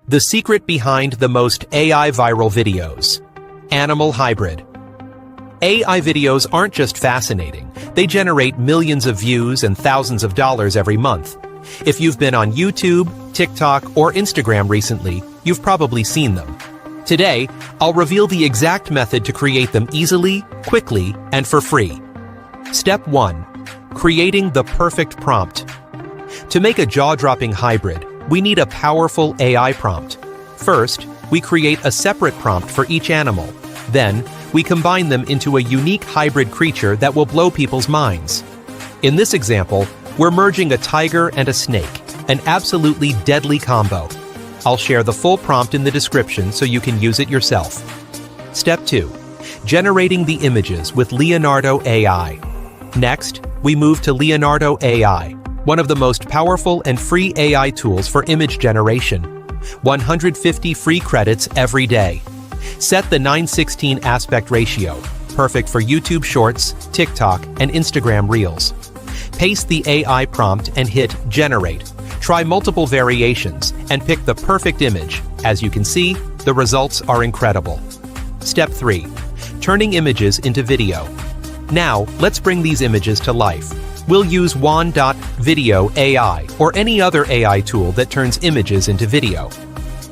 The secret behind the most AI viral videos. Animal hybrid. AI videos aren't just fascinating, they generate millions of views and thousands of dollars every month. If you've been on YouTube, TikTok, or Instagram recently, you've probably seen them. Today, I'll reveal the exact method to create them easily, quickly, and for free. Step 1. Creating the perfect prompt. To make a jaw-dropping hybrid, we need a powerful AI prompt. First, we create a separate prompt for each animal. Then, we combine them into a unique hybrid creature that will blow people's minds. In this example, we're merging a tiger and a snake, an absolutely deadly combo. I'll share the full prompt in the description so you can use it yourself. Step 2. Generating the images with Leonardo AI. Next, we move to Leonardo AI, one of the most powerful and free AI tools for image generation. 150 free credits every day. Set the 9:16 aspect ratio, perfect for YouTube Shorts, TikTok, and Instagram Reels. Paste the AI prompt and hit Generate. Try multiple variations and pick the perfect image. As you can see, the results are incredible. Step 3. Turning images into video. Now, let's bring these images to life. We'll use Video AI or any other AI tool that turns images into video.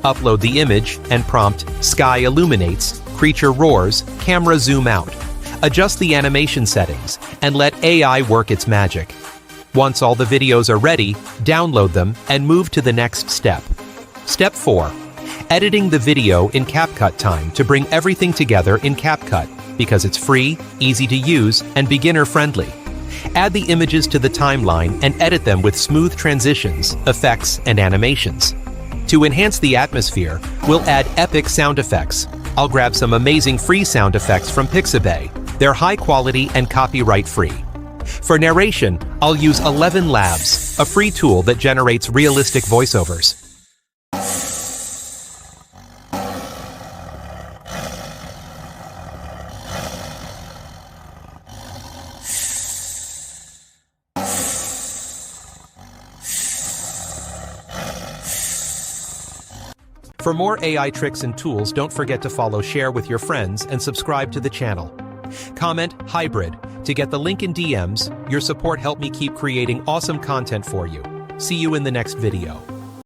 Upload the image and prompt Sky illuminates, creature roars, camera zoom out. Adjust the animation settings and let AI work its magic. Once all the videos are ready, download them and move to the next step. Step 4. Editing the video in CapCut time to bring everything together in CapCut because it's free, easy to use, and beginner-friendly. Add the images to the timeline and edit them with smooth transitions, effects, and animations. To enhance the atmosphere, we'll add epic sound effects. I'll grab some amazing free sound effects from Pixabay. They're high quality and copyright-free. For narration, I'll use 11 Labs, a free tool that generates realistic voiceovers. For more AI tricks and tools, don't forget to follow, share with your friends, and subscribe to the channel. Comment hybrid to get the link in DMs. Your support helped me keep creating awesome content for you. See you in the next video.